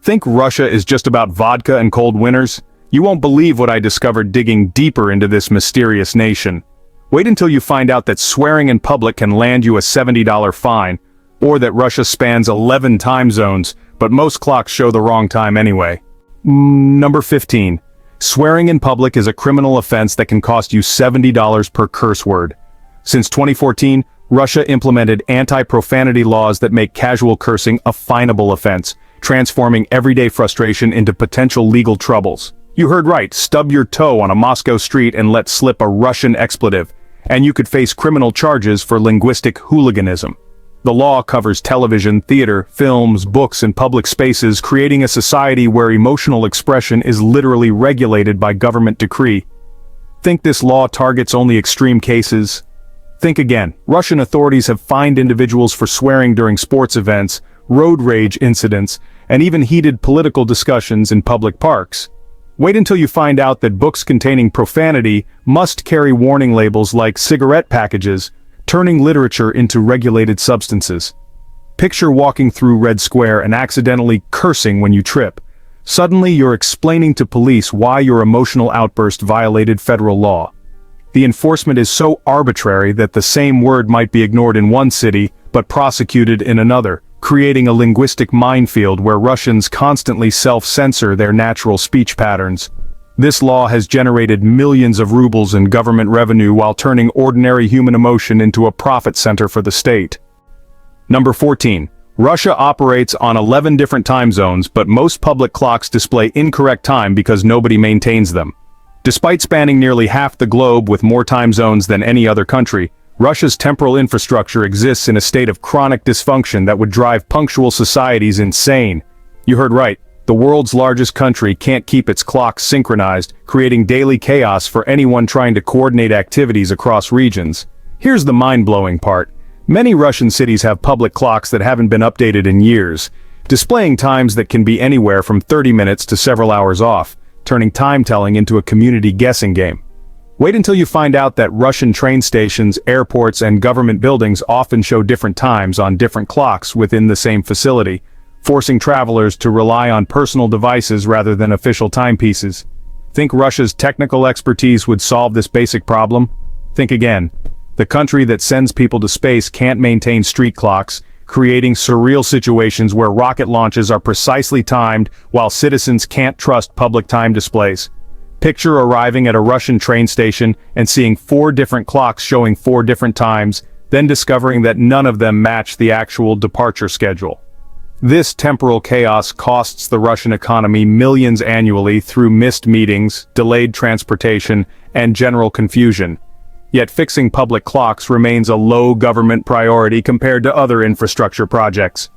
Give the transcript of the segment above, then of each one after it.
Think Russia is just about vodka and cold winters? You won't believe what I discovered digging deeper into this mysterious nation. Wait until you find out that swearing in public can land you a $70 fine, or that Russia spans 11 time zones, but most clocks show the wrong time anyway. Number 15. Swearing in public is a criminal offense that can cost you $70 per curse word. Since 2014, Russia implemented anti-profanity laws that make casual cursing a finable offense, transforming everyday frustration into potential legal troubles. You heard right, stub your toe on a Moscow street and let slip a Russian expletive, and you could face criminal charges for linguistic hooliganism. The law covers television, theater, films, books, and public spaces, creating a society where emotional expression is literally regulated by government decree. Think this law targets only extreme cases? Think again. Russian authorities have fined individuals for swearing during sports events, road rage incidents, and even heated political discussions in public parks. Wait until you find out that books containing profanity must carry warning labels like cigarette packages, turning literature into regulated substances. Picture walking through Red Square and accidentally cursing when you trip. Suddenly you're explaining to police why your emotional outburst violated federal law. The enforcement is so arbitrary that the same word might be ignored in one city, but prosecuted in another, creating a linguistic minefield where Russians constantly self-censor their natural speech patterns. This law has generated millions of rubles in government revenue while turning ordinary human emotion into a profit center for the state. Number 14. Russia operates on 11 different time zones, but most public clocks display incorrect time because nobody maintains them. Despite spanning nearly half the globe with more time zones than any other country, Russia's temporal infrastructure exists in a state of chronic dysfunction that would drive punctual societies insane. You heard right. The world's largest country can't keep its clocks synchronized, creating daily chaos for anyone trying to coordinate activities across regions. Here's the mind-blowing part. Many Russian cities have public clocks that haven't been updated in years, displaying times that can be anywhere from 30 minutes to several hours off, turning time-telling into a community guessing game. Wait until you find out that Russian train stations, airports, and government buildings often show different times on different clocks within the same facility, forcing travelers to rely on personal devices rather than official timepieces. Think Russia's technical expertise would solve this basic problem? Think again. The country that sends people to space can't maintain street clocks, creating surreal situations where rocket launches are precisely timed while citizens can't trust public time displays. Picture arriving at a Russian train station and seeing 4 different clocks showing 4 different times, then discovering that none of them match the actual departure schedule. This temporal chaos costs the Russian economy millions annually through missed meetings, delayed transportation, and general confusion. Yet fixing public clocks remains a low government priority compared to other infrastructure projects.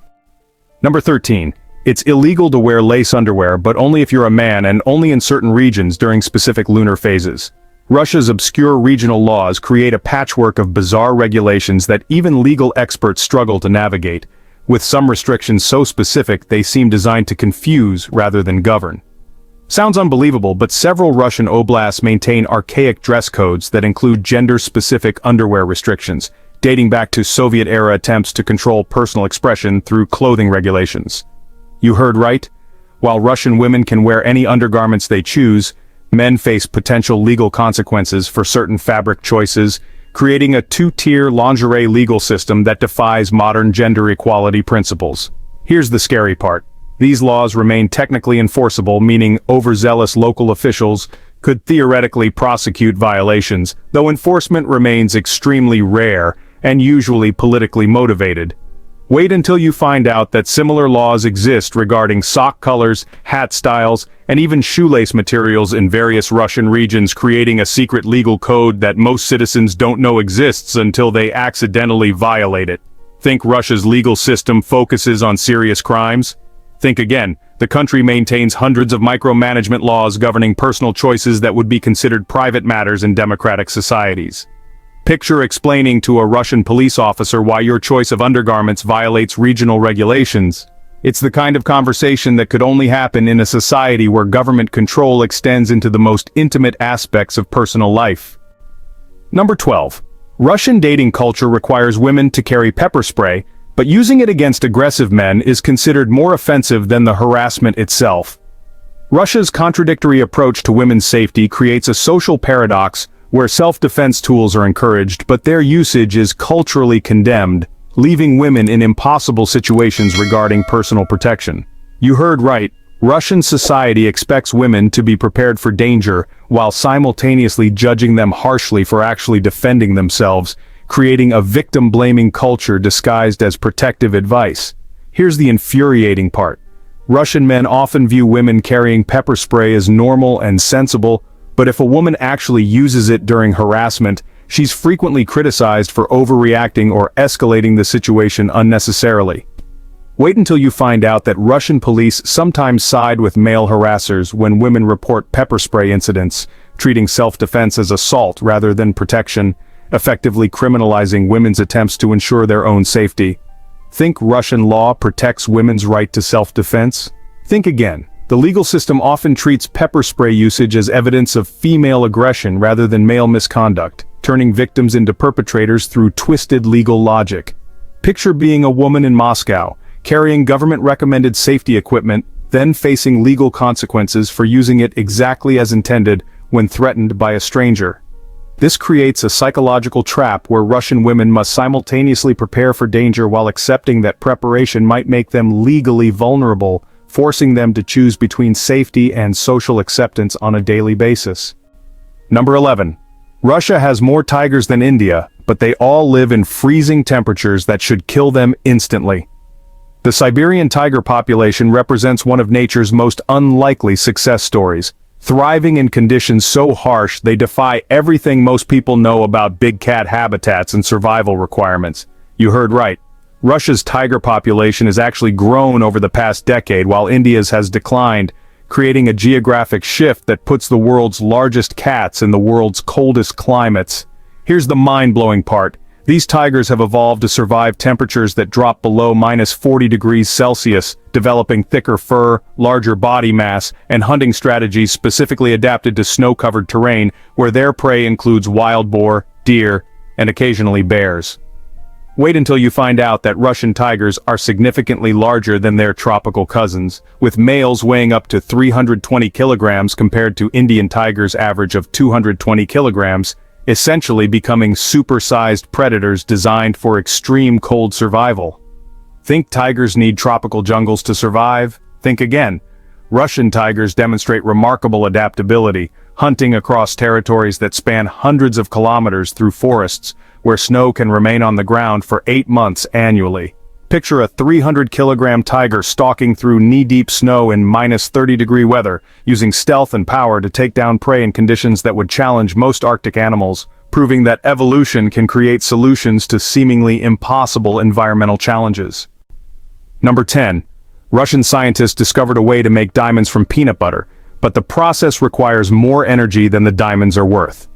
Number 13. It's illegal to wear lace underwear, but only if you're a man and only in certain regions during specific lunar phases. Russia's obscure regional laws create a patchwork of bizarre regulations that even legal experts struggle to navigate, with some restrictions so specific they seem designed to confuse rather than govern. Sounds unbelievable, but several Russian oblasts maintain archaic dress codes that include gender-specific underwear restrictions, dating back to Soviet-era attempts to control personal expression through clothing regulations. You heard right? While Russian women can wear any undergarments they choose, men face potential legal consequences for certain fabric choices, creating a 2-tier lingerie legal system that defies modern gender equality principles. Here's the scary part. These laws remain technically enforceable, meaning overzealous local officials could theoretically prosecute violations, though enforcement remains extremely rare and usually politically motivated. Wait until you find out that similar laws exist regarding sock colors, hat styles, and even shoelace materials in various Russian regions, creating a secret legal code that most citizens don't know exists until they accidentally violate it. Think Russia's legal system focuses on serious crimes? Think again. The country maintains hundreds of micromanagement laws governing personal choices that would be considered private matters in democratic societies. Picture explaining to a Russian police officer why your choice of undergarments violates regional regulations. It's the kind of conversation that could only happen in a society where government control extends into the most intimate aspects of personal life. Number 12. Russian dating culture requires women to carry pepper spray But using it against aggressive men is considered more offensive than the harassment itself. Russia's contradictory approach to women's safety creates a social paradox where self-defense tools are encouraged but their usage is culturally condemned, leaving women in impossible situations regarding personal protection. You heard right, Russian society expects women to be prepared for danger while simultaneously judging them harshly for actually defending themselves, creating a victim-blaming culture disguised as protective advice. Here's the infuriating part. Russian men often view women carrying pepper spray as normal and sensible, but if a woman actually uses it during harassment, she's frequently criticized for overreacting or escalating the situation unnecessarily. Wait until you find out that Russian police sometimes side with male harassers when women report pepper spray incidents, treating self-defense as assault rather than protection, effectively criminalizing women's attempts to ensure their own safety. Think Russian law protects women's right to self-defense? Think again. The legal system often treats pepper spray usage as evidence of female aggression rather than male misconduct, turning victims into perpetrators through twisted legal logic. Picture being a woman in Moscow, carrying government-recommended safety equipment, then facing legal consequences for using it exactly as intended when threatened by a stranger. This creates a psychological trap where Russian women must simultaneously prepare for danger while accepting that preparation might make them legally vulnerable, forcing them to choose between safety and social acceptance on a daily basis. Number 11. Russia has more tigers than India, but they all live in freezing temperatures that should kill them instantly. The Siberian tiger population represents one of nature's most unlikely success stories, thriving in conditions so harsh they defy everything most people know about big cat habitats and survival requirements. You heard right. Russia's tiger population has actually grown over the past decade while India's has declined, creating a geographic shift that puts the world's largest cats in the world's coldest climates. Here's the mind-blowing part. These tigers have evolved to survive temperatures that drop below -40 degrees Celsius, developing thicker fur, larger body mass, and hunting strategies specifically adapted to snow-covered terrain where their prey includes wild boar, deer, and occasionally bears. Wait until you find out that Russian tigers are significantly larger than their tropical cousins, with males weighing up to 320 kilograms compared to Indian tigers' average of 220 kilograms, essentially becoming super-sized predators designed for extreme cold survival. Think tigers need tropical jungles to survive? Think again. Russian tigers demonstrate remarkable adaptability, hunting across territories that span hundreds of kilometers through forests, where snow can remain on the ground for 8 months annually. Picture a 300-kilogram tiger stalking through knee-deep snow in -30-degree weather, using stealth and power to take down prey in conditions that would challenge most Arctic animals, proving that evolution can create solutions to seemingly impossible environmental challenges. Number 10. Russian scientists discovered a way to make diamonds from peanut butter, but the process requires more energy than the diamonds are worth.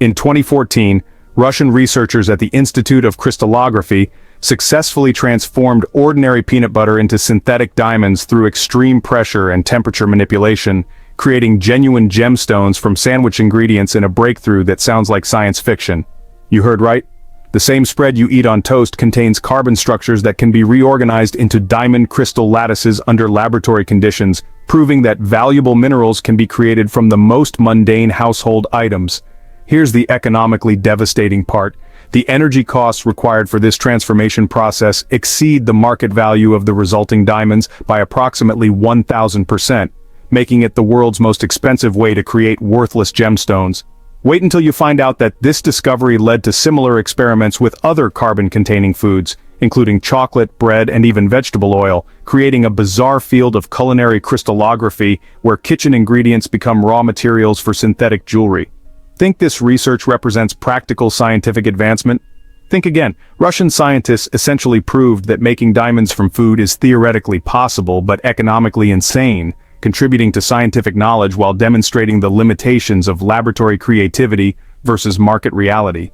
In 2014, Russian researchers at the Institute of Crystallography successfully transformed ordinary peanut butter into synthetic diamonds through extreme pressure and temperature manipulation, creating genuine gemstones from sandwich ingredients in a breakthrough that sounds like science fiction. You heard right? The same spread you eat on toast contains carbon structures that can be reorganized into diamond crystal lattices under laboratory conditions, proving that valuable minerals can be created from the most mundane household items. Here's the economically devastating part. The energy costs required for this transformation process exceed the market value of the resulting diamonds by approximately 1,000%, making it the world's most expensive way to create worthless gemstones. Wait until you find out that this discovery led to similar experiments with other carbon-containing foods, including chocolate, bread, and even vegetable oil, creating a bizarre field of culinary crystallography where kitchen ingredients become raw materials for synthetic jewelry. Think this research represents practical scientific advancement? Think again. Russian scientists essentially proved that making diamonds from food is theoretically possible but economically insane, contributing to scientific knowledge while demonstrating the limitations of laboratory creativity versus market reality.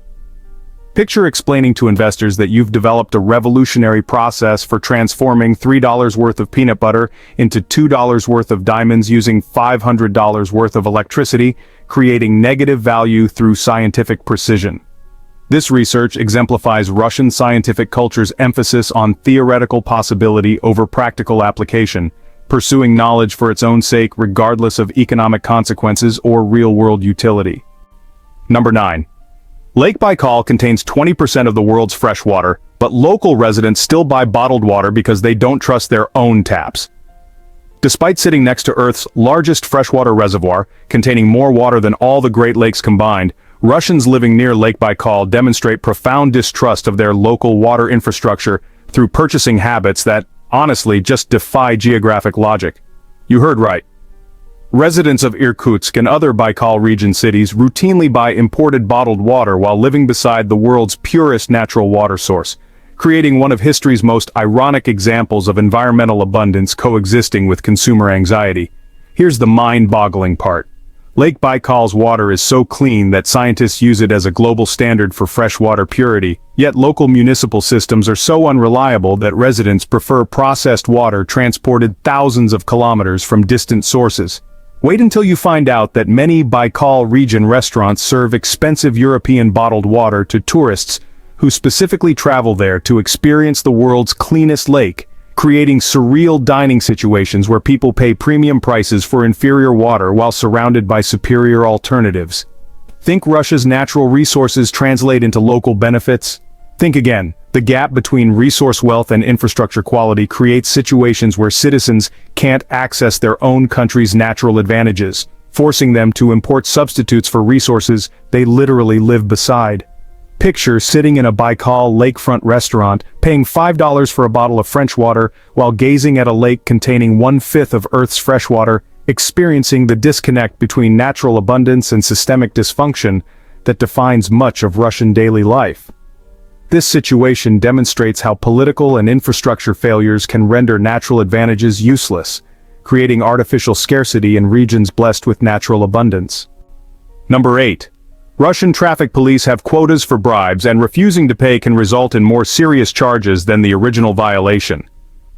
Picture explaining to investors that you've developed a revolutionary process for transforming $3 worth of peanut butter into $2 worth of diamonds using $500 worth of electricity, creating negative value through scientific precision. This research exemplifies Russian scientific culture's emphasis on theoretical possibility over practical application, pursuing knowledge for its own sake regardless of economic consequences or real-world utility. Number 9. Lake Baikal contains 20% of the world's fresh water, but local residents still buy bottled water because they don't trust their own taps. Despite sitting next to Earth's largest freshwater reservoir, containing more water than all the Great Lakes combined, Russians living near Lake Baikal demonstrate profound distrust of their local water infrastructure through purchasing habits that, honestly, just defy geographic logic. You heard right. Residents of Irkutsk and other Baikal region cities routinely buy imported bottled water while living beside the world's purest natural water source, creating one of history's most ironic examples of environmental abundance coexisting with consumer anxiety. Here's the mind-boggling part. Lake Baikal's water is so clean that scientists use it as a global standard for freshwater purity, yet local municipal systems are so unreliable that residents prefer processed water transported thousands of kilometers from distant sources. Wait until you find out that many Baikal region restaurants serve expensive European bottled water to tourists who specifically travel there to experience the world's cleanest lake, creating surreal dining situations where people pay premium prices for inferior water while surrounded by superior alternatives. Think Russia's natural resources translate into local benefits? Think again. The gap between resource wealth and infrastructure quality creates situations where citizens can't access their own country's natural advantages, forcing them to import substitutes for resources they literally live beside. Picture sitting in a Baikal lakefront restaurant, paying $5 for a bottle of French water while gazing at a lake containing 1/5 of Earth's freshwater, experiencing the disconnect between natural abundance and systemic dysfunction that defines much of Russian daily life. This situation demonstrates how political and infrastructure failures can render natural advantages useless, creating artificial scarcity in regions blessed with natural abundance. Number 8. Russian traffic police have quotas for bribes, and refusing to pay can result in more serious charges than the original violation.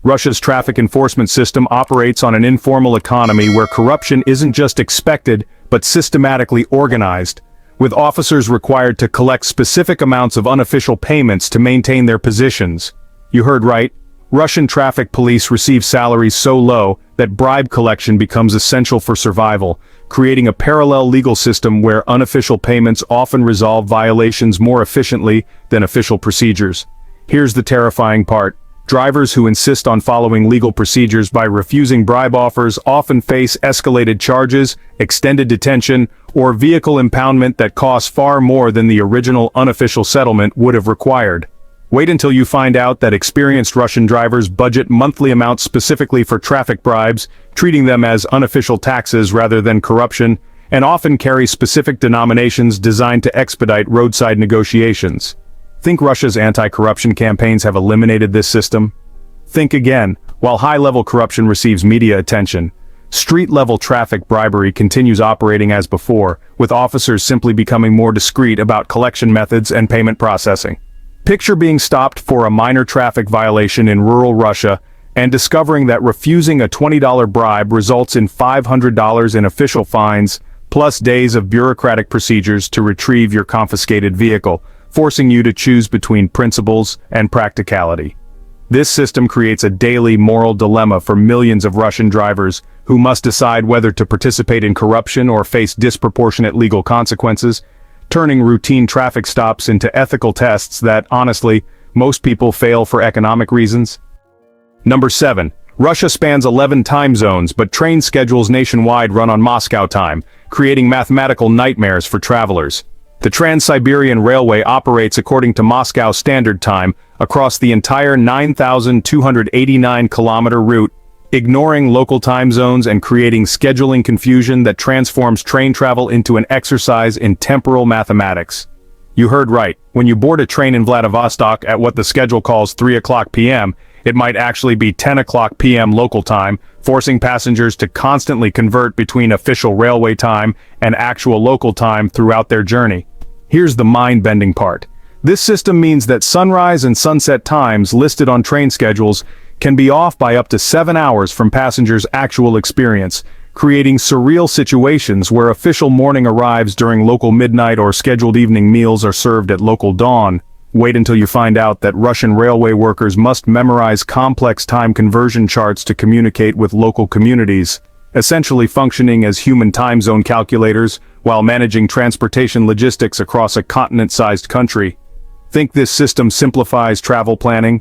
Russia's traffic enforcement system operates on an informal economy where corruption isn't just expected but systematically organized, with officers required to collect specific amounts of unofficial payments to maintain their positions. You heard right. Russian traffic police receive salaries so low that bribe collection becomes essential for survival, creating a parallel legal system where unofficial payments often resolve violations more efficiently than official procedures. Here's the terrifying part. Drivers who insist on following legal procedures by refusing bribe offers often face escalated charges, extended detention, or vehicle impoundment that costs far more than the original unofficial settlement would have required. Wait until you find out that experienced Russian drivers budget monthly amounts specifically for traffic bribes, treating them as unofficial taxes rather than corruption, and often carry specific denominations designed to expedite roadside negotiations. Think Russia's anti-corruption campaigns have eliminated this system? Think again. While high-level corruption receives media attention, street-level traffic bribery continues operating as before, with officers simply becoming more discreet about collection methods and payment processing. Picture being stopped for a minor traffic violation in rural Russia and discovering that refusing a $20 bribe results in $500 in official fines, plus days of bureaucratic procedures to retrieve your confiscated vehicle, forcing you to choose between principles and practicality. This system creates a daily moral dilemma for millions of Russian drivers who must decide whether to participate in corruption or face disproportionate legal consequences, turning routine traffic stops into ethical tests that, honestly, most people fail for economic reasons. Number 7. Russia spans 11 time zones, but train schedules nationwide run on Moscow time, creating mathematical nightmares for travelers. The Trans-Siberian Railway operates according to Moscow Standard Time across the entire 9,289-kilometer route, ignoring local time zones and creating scheduling confusion that transforms train travel into an exercise in temporal mathematics. You heard right. When you board a train in Vladivostok at what the schedule calls 3 o'clock p.m., it might actually be 10 o'clock p.m. local time, forcing passengers to constantly convert between official railway time and actual local time throughout their journey. Here's the mind-bending part. This system means that sunrise and sunset times listed on train schedules can be off by up to 7 hours from passengers' actual experience, creating surreal situations where official morning arrives during local midnight or scheduled evening meals are served at local dawn. Wait until you find out that Russian railway workers must memorize complex time conversion charts to communicate with local communities, essentially functioning as human time zone calculators while managing transportation logistics across a continent-sized country. Think this system simplifies travel planning?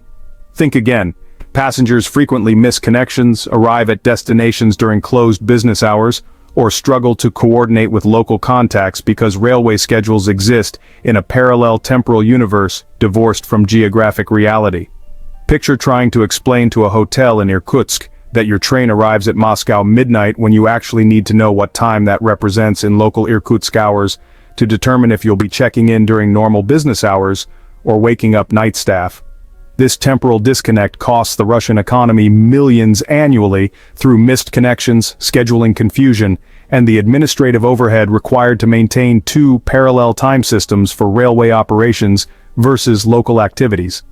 Think again. Passengers frequently miss connections, arrive at destinations during closed business hours, or struggle to coordinate with local contacts because railway schedules exist in a parallel temporal universe divorced from geographic reality. Picture trying to explain to a hotel in Irkutsk that your train arrives at Moscow midnight when you actually need to know what time that represents in local Irkutsk hours to determine if you'll be checking in during normal business hours or waking up night staff. This temporal disconnect costs the Russian economy millions annually through missed connections, scheduling confusion, and the administrative overhead required to maintain two parallel time systems for railway operations versus local activities.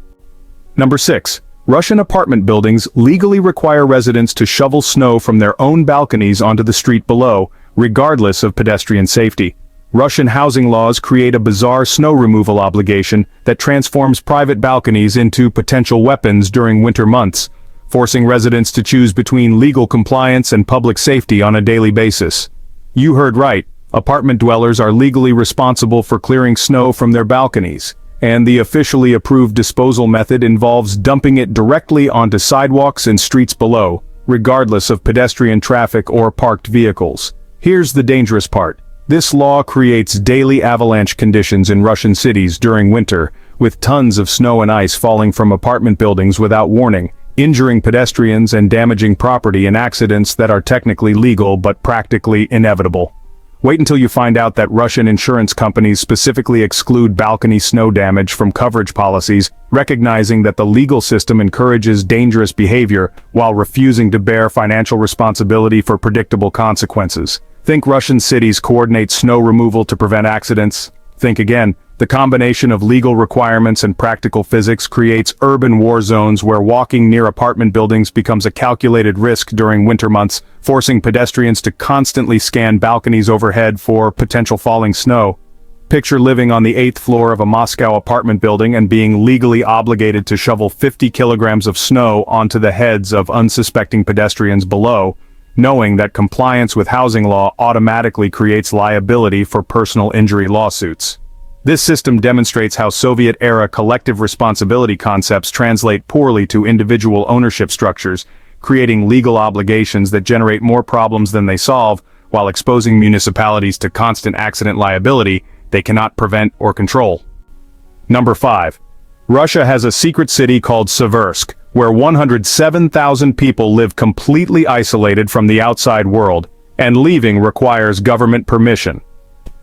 Number 6. Russian apartment buildings legally require residents to shovel snow from their own balconies onto the street below, regardless of pedestrian safety. Russian housing laws create a bizarre snow removal obligation that transforms private balconies into potential weapons during winter months, forcing residents to choose between legal compliance and public safety on a daily basis. You heard right, apartment dwellers are legally responsible for clearing snow from their balconies, and the officially approved disposal method involves dumping it directly onto sidewalks and streets below, regardless of pedestrian traffic or parked vehicles. Here's the dangerous part. This law creates daily avalanche conditions in Russian cities during winter, with tons of snow and ice falling from apartment buildings without warning, injuring pedestrians and damaging property in accidents that are technically legal but practically inevitable. Wait until you find out that Russian insurance companies specifically exclude balcony snow damage from coverage policies, recognizing that the legal system encourages dangerous behavior while refusing to bear financial responsibility for predictable consequences. Think Russian cities coordinate snow removal to prevent accidents? Think again. The combination of legal requirements and practical physics creates urban war zones where walking near apartment buildings becomes a calculated risk during winter months, forcing pedestrians to constantly scan balconies overhead for potential falling snow. Picture living on the 8th floor of a Moscow apartment building and being legally obligated to shovel 50 kilograms of snow onto the heads of unsuspecting pedestrians below, knowing that compliance with housing law automatically creates liability for personal injury lawsuits. This system demonstrates how Soviet-era collective responsibility concepts translate poorly to individual ownership structures, creating legal obligations that generate more problems than they solve, while exposing municipalities to constant accident liability they cannot prevent or control. Number 5. Russia has a secret city called Seversk, where 107,000 people live completely isolated from the outside world, and leaving requires government permission.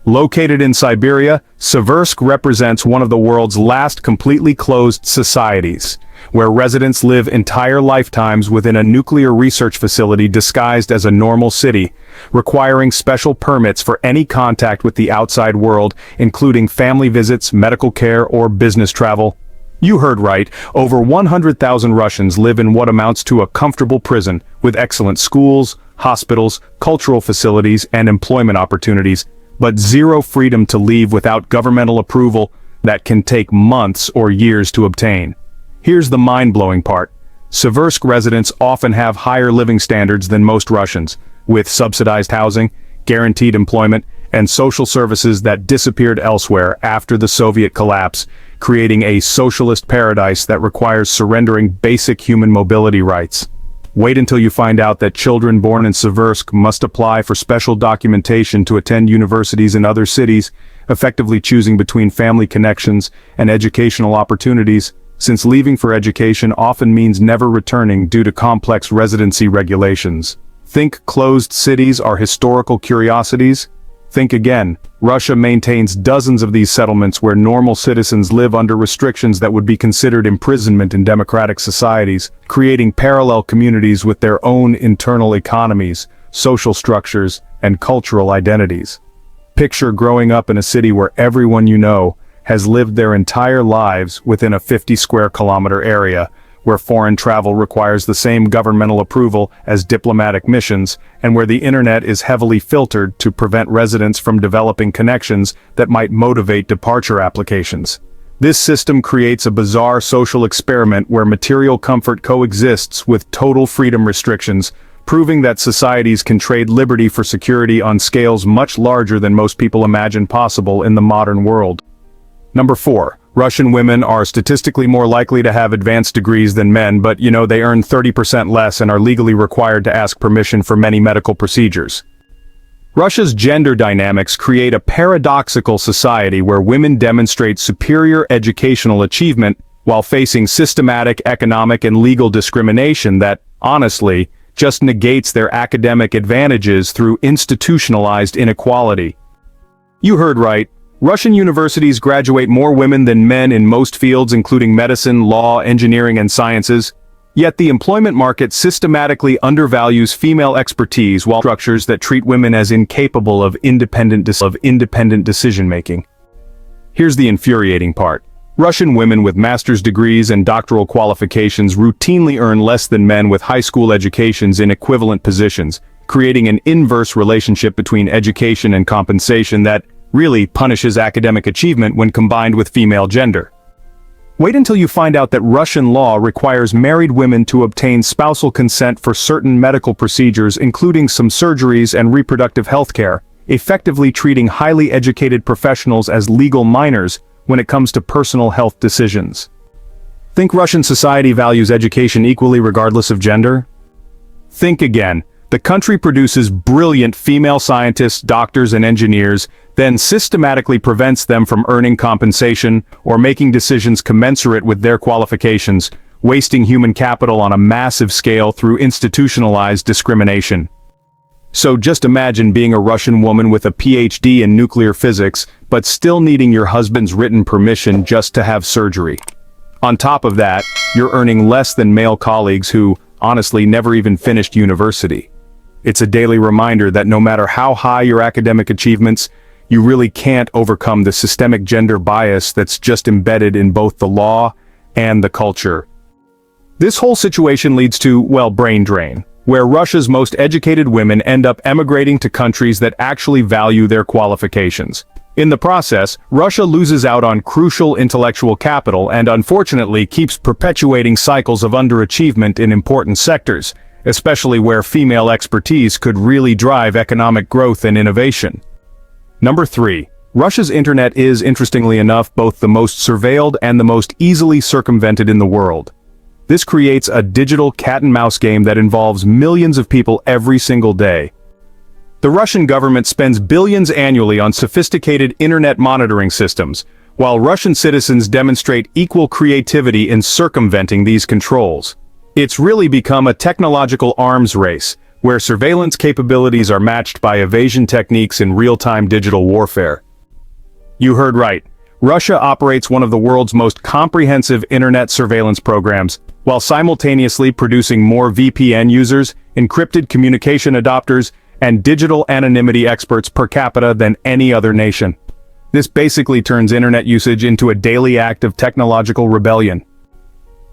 Located in Siberia, Seversk represents one of the world's last completely closed societies, where residents live entire lifetimes within a nuclear research facility disguised as a normal city, requiring special permits for any contact with the outside world, including family visits, medical care, or business travel. You heard right, over 100,000 Russians live in what amounts to a comfortable prison, with excellent schools, hospitals, cultural facilities, and employment opportunities, but zero freedom to leave without governmental approval that can take months or years to obtain. Here's the mind-blowing part. Seversk residents often have higher living standards than most Russians, with subsidized housing, guaranteed employment, and social services that disappeared elsewhere after the Soviet collapse, creating a socialist paradise that requires surrendering basic human mobility rights. Wait until you find out that children born in Seversk must apply for special documentation to attend universities in other cities, effectively choosing between family connections and educational opportunities, since leaving for education often means never returning due to complex residency regulations. Think closed cities are historical curiosities? Think again. Russia maintains dozens of these settlements where normal citizens live under restrictions that would be considered imprisonment in democratic societies, creating parallel communities with their own internal economies, social structures, and cultural identities. Picture growing up in a city where everyone you know has lived their entire lives within a 50 square kilometer area, where foreign travel requires the same governmental approval as diplomatic missions, and where the internet is heavily filtered to prevent residents from developing connections that might motivate departure applications. This system creates a bizarre social experiment where material comfort coexists with total freedom restrictions, proving that societies can trade liberty for security on scales much larger than most people imagine possible in the modern world. Number 4. Russian women are statistically more likely to have advanced degrees than men, but they earn 30% less and are legally required to ask permission for many medical procedures. Russia's gender dynamics create a paradoxical society where women demonstrate superior educational achievement while facing systematic economic and legal discrimination that, honestly, just negates their academic advantages through institutionalized inequality. You heard right. Russian universities graduate more women than men in most fields including medicine, law, engineering, and sciences. Yet the employment market systematically undervalues female expertise while structures that treat women as incapable of independent decision-making. Here's the infuriating part. Russian women with master's degrees and doctoral qualifications routinely earn less than men with high school educations in equivalent positions, creating an inverse relationship between education and compensation that really punishes academic achievement when combined with female gender. Wait until you find out that Russian law requires married women to obtain spousal consent for certain medical procedures, including some surgeries and reproductive health care, effectively treating highly educated professionals as legal minors when it comes to personal health decisions. Think Russian society values education equally regardless of gender? Think again. The country produces brilliant female scientists, doctors, and engineers, then systematically prevents them from earning compensation or making decisions commensurate with their qualifications, wasting human capital on a massive scale through institutionalized discrimination. So just imagine being a Russian woman with a PhD in nuclear physics, but still needing your husband's written permission just to have surgery. On top of that, you're earning less than male colleagues who, honestly, never even finished university. It's a daily reminder that no matter how high your academic achievements, you really can't overcome the systemic gender bias that's just embedded in both the law and the culture. This whole situation leads to, brain drain, where Russia's most educated women end up emigrating to countries that actually value their qualifications. In the process, Russia loses out on crucial intellectual capital and unfortunately keeps perpetuating cycles of underachievement in important sectors, especially where female expertise could really drive economic growth and innovation. Number 3. Russia's internet is, interestingly enough, both the most surveilled and the most easily circumvented in the world. This creates a digital cat-and-mouse game that involves millions of people every single day. The Russian government spends billions annually on sophisticated internet monitoring systems, while Russian citizens demonstrate equal creativity in circumventing these controls. It's really become a technological arms race, where surveillance capabilities are matched by evasion techniques in real-time digital warfare. You heard right. Russia operates one of the world's most comprehensive internet surveillance programs, while simultaneously producing more VPN users, encrypted communication adopters, and digital anonymity experts per capita than any other nation. This basically turns internet usage into a daily act of technological rebellion.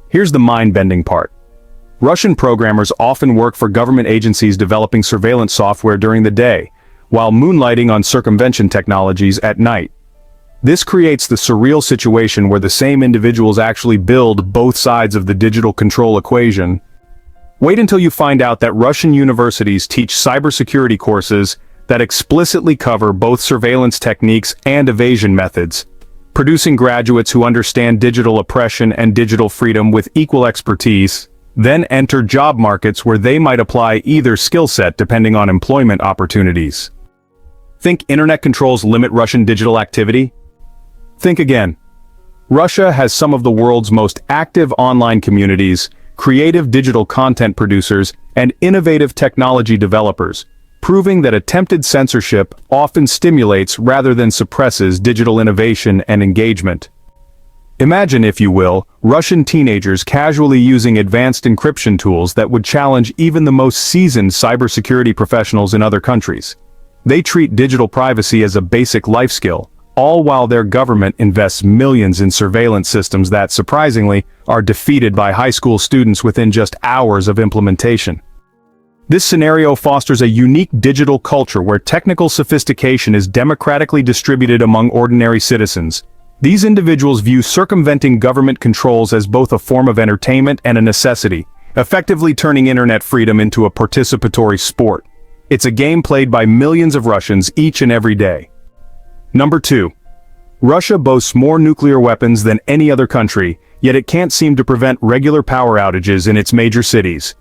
Here's the mind-bending part. Russian programmers often work for government agencies developing surveillance software during the day, while moonlighting on circumvention technologies at night. This creates the surreal situation where the same individuals actually build both sides of the digital control equation. Wait until you find out that Russian universities teach cybersecurity courses that explicitly cover both surveillance techniques and evasion methods, producing graduates who understand digital oppression and digital freedom with equal expertise, then enter job markets where they might apply either skill set depending on employment opportunities. Think internet controls limit Russian digital activity? Think again. Russia has some of the world's most active online communities, creative digital content producers, and innovative technology developers, proving that attempted censorship often stimulates rather than suppresses digital innovation and engagement. Imagine, if you will, Russian teenagers casually using advanced encryption tools that would challenge even the most seasoned cybersecurity professionals in other countries. They treat digital privacy as a basic life skill, all while their government invests millions in surveillance systems that, surprisingly, are defeated by high school students within just hours of implementation. This scenario fosters a unique digital culture where technical sophistication is democratically distributed among ordinary citizens. These individuals view circumventing government controls as both a form of entertainment and a necessity, effectively turning internet freedom into a participatory sport. It's a game played by millions of Russians each and every day. Number 2. Russia boasts more nuclear weapons than any other country, yet it can't seem to prevent regular power outages in its major cities.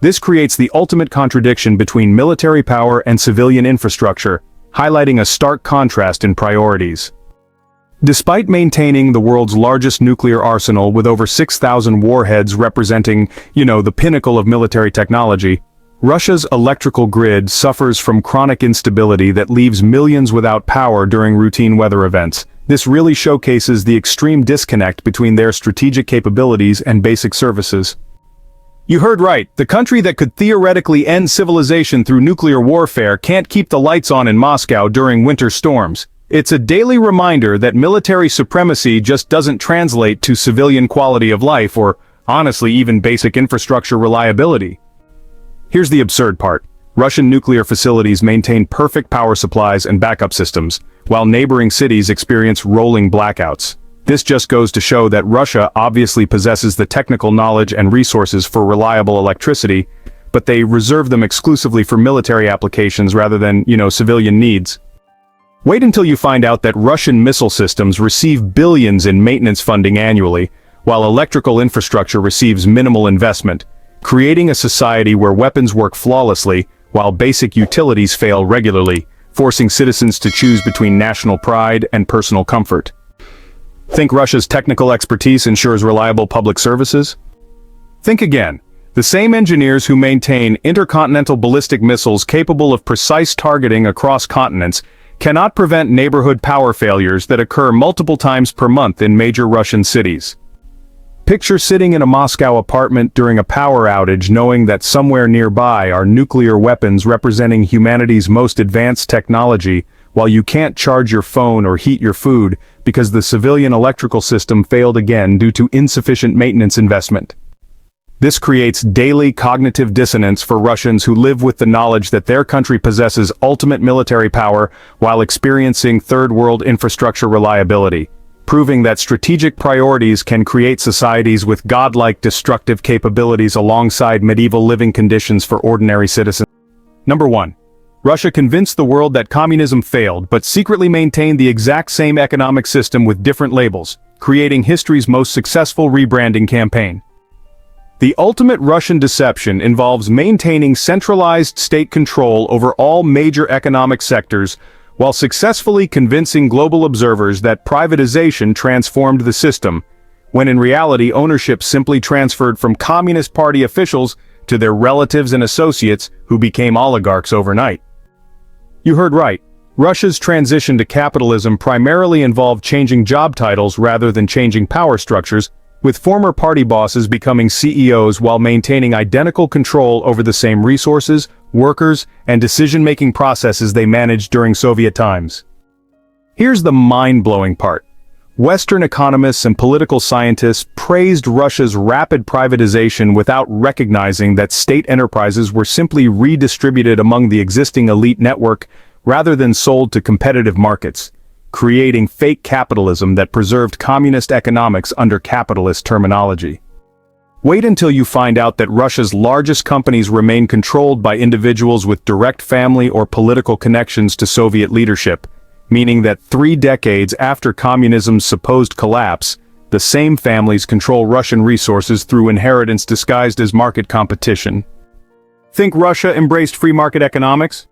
This creates the ultimate contradiction between military power and civilian infrastructure, highlighting a stark contrast in priorities. Despite maintaining the world's largest nuclear arsenal with over 6,000 warheads representing, the pinnacle of military technology, Russia's electrical grid suffers from chronic instability that leaves millions without power during routine weather events. This really showcases the extreme disconnect between their strategic capabilities and basic services. You heard right, the country that could theoretically end civilization through nuclear warfare can't keep the lights on in Moscow during winter storms. It's a daily reminder that military supremacy just doesn't translate to civilian quality of life or, honestly, even basic infrastructure reliability. Here's the absurd part. Russian nuclear facilities maintain perfect power supplies and backup systems, while neighboring cities experience rolling blackouts. This just goes to show that Russia obviously possesses the technical knowledge and resources for reliable electricity, but they reserve them exclusively for military applications rather than, civilian needs. Wait until you find out that Russian missile systems receive billions in maintenance funding annually, while electrical infrastructure receives minimal investment, creating a society where weapons work flawlessly, while basic utilities fail regularly, forcing citizens to choose between national pride and personal comfort. Think Russia's technical expertise ensures reliable public services? Think again. The same engineers who maintain intercontinental ballistic missiles capable of precise targeting across continents cannot prevent neighborhood power failures that occur multiple times per month in major Russian cities. Picture sitting in a Moscow apartment during a power outage knowing that somewhere nearby are nuclear weapons representing humanity's most advanced technology, while you can't charge your phone or heat your food because the civilian electrical system failed again due to insufficient maintenance investment. This creates daily cognitive dissonance for Russians who live with the knowledge that their country possesses ultimate military power while experiencing third-world infrastructure reliability, proving that strategic priorities can create societies with godlike destructive capabilities alongside medieval living conditions for ordinary citizens. Number 1. Russia convinced the world that communism failed but secretly maintained the exact same economic system with different labels, creating history's most successful rebranding campaign. The ultimate Russian deception involves maintaining centralized state control over all major economic sectors while successfully convincing global observers that privatization transformed the system, when in reality ownership simply transferred from Communist Party officials to their relatives and associates who became oligarchs overnight. You heard right. Russia's transition to capitalism primarily involved changing job titles rather than changing power structures, with former party bosses becoming CEOs while maintaining identical control over the same resources, workers, and decision-making processes they managed during Soviet times. Here's the mind-blowing part. Western economists and political scientists praised Russia's rapid privatization without recognizing that state enterprises were simply redistributed among the existing elite network rather than sold to competitive markets, creating fake capitalism that preserved communist economics under capitalist terminology. Wait until you find out that Russia's largest companies remain controlled by individuals with direct family or political connections to Soviet leadership, meaning that 3 decades after communism's supposed collapse, the same families control Russian resources through inheritance disguised as market competition. Think Russia embraced free market economics?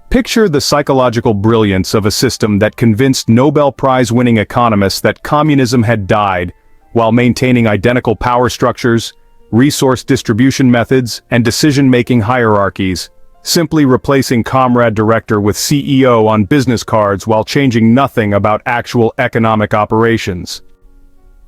Picture the psychological brilliance of a system that convinced Nobel Prize-winning economists that communism had died, while maintaining identical power structures, resource distribution methods, and decision-making hierarchies, simply replacing comrade director with CEO on business cards while changing nothing about actual economic operations.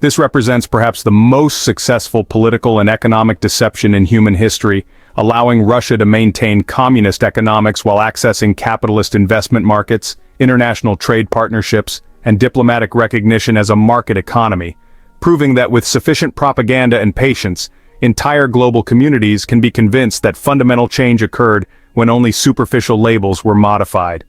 This represents perhaps the most successful political and economic deception in human history, allowing Russia to maintain communist economics while accessing capitalist investment markets, international trade partnerships, and diplomatic recognition as a market economy, proving that with sufficient propaganda and patience, entire global communities can be convinced that fundamental change occurred when only superficial labels were modified.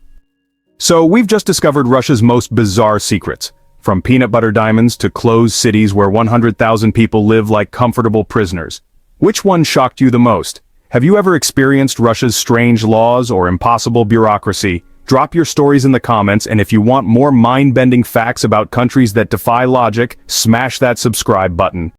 So we've just discovered Russia's most bizarre secrets, from peanut butter diamonds to closed cities where 100,000 people live like comfortable prisoners. Which one shocked you the most? Have you ever experienced Russia's strange laws or impossible bureaucracy? Drop your stories in the comments, and if you want more mind-bending facts about countries that defy logic, smash that subscribe button.